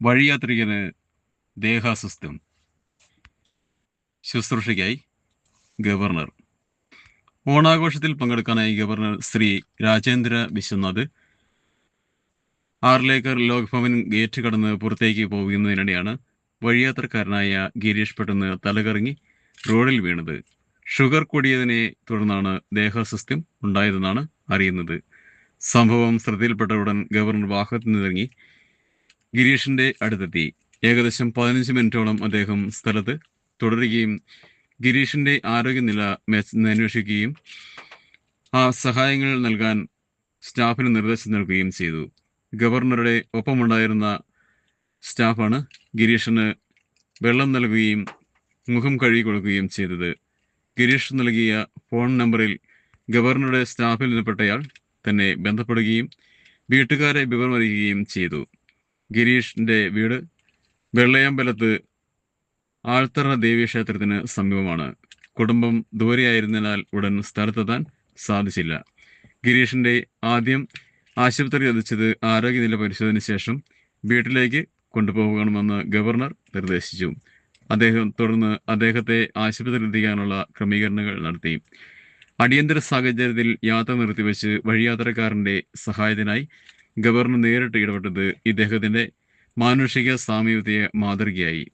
വഴിയാത്രികന് ദേഹാസ്വസ്ഥ്യം ശുശ്രൂഷയ്ക്കായി governor. ഓണാഘോഷത്തിൽ പങ്കെടുക്കാനായി governor Shri Rajendra Vishwanath Arlekar Lok Bhavan gate കടന്ന് പുറത്തേക്ക് പോകുന്നതിനിടെയാണ് വഴിയാത്രക്കാരനായ ഗിരീഷ് പെട്ടെന്ന് തലകറങ്ങി റോഡിൽ വീണത്. ഷുഗർ കൂടിയതിനെ തുടർന്നാണ് ദേഹാസ്വസ്ഥ്യം ഉണ്ടായതെന്നാണ് അറിയുന്നത്. സംഭവം ശ്രദ്ധയിൽപ്പെട്ട ഉടൻ ഗവർണർ വാഹനത്തിൽ നിന്നിറങ്ങി ഗിരീഷിന്റെ അടുത്തെത്തി. ഏകദേശം 15 മിനിറ്റോളം അദ്ദേഹം സ്ഥലത്ത് തുടരുകയും ഗിരീഷിന്റെ ആരോഗ്യനില അന്വേഷിക്കുകയും സഹായങ്ങൾ നൽകാൻ സ്റ്റാഫിന് നിർദ്ദേശം നൽകുകയും ചെയ്തു. ഗവർണറുടെ ഒപ്പമുണ്ടായിരുന്ന സ്റ്റാഫാണ് ഗിരീഷിന് വെള്ളം നൽകുകയും മുഖം കഴുകി കൊടുക്കുകയും ചെയ്തത്. ഗിരീഷ് നൽകിയ ഫോൺ നമ്പറിൽ ഗവർണറുടെ സ്റ്റാഫിൽ നിന്നപ്പെട്ടയാൾ തന്നെ ബന്ധപ്പെടുകയും വീട്ടുകാരെ വിവരമറിയിക്കുകയും ചെയ്തു. ഗിരീഷിന്റെ വീട് വെള്ളയമ്പലത്ത് ആൾത്തറ ദേവീക്ഷേത്രത്തിന് സമീപമാണ്. കുടുംബം ദൂരെയായിരുന്നതിനാൽ ഉടൻ സ്ഥലത്തെത്താൻ സാധിച്ചില്ല. ഗിരീഷിന്റെ ആദ്യം ആശുപത്രി എത്തിച്ചത് ആരോഗ്യനില പരിശോധനയ്ക്ക് ശേഷം വീട്ടിലേക്ക് കൊണ്ടുപോകണമെന്ന് ഗവർണർ നിർദ്ദേശിച്ചു. തുടർന്ന് അദ്ദേഹത്തെ ആശുപത്രിയിൽ എത്തിക്കാനുള്ള ക്രമീകരണങ്ങൾ നടത്തി. അടിയന്തര സാഹചര്യത്തിൽ യാത്ര നിർത്തിവെച്ച് വഴിയാത്രക്കാരന്റെ സഹായത്തിനായി ഗവർണർ നേരിട്ട് ഇടപെട്ടത് ഇദ്ദേഹത്തിന്റെ മാനുഷിക സാമീപ്യത്തെ മാതൃകയായി.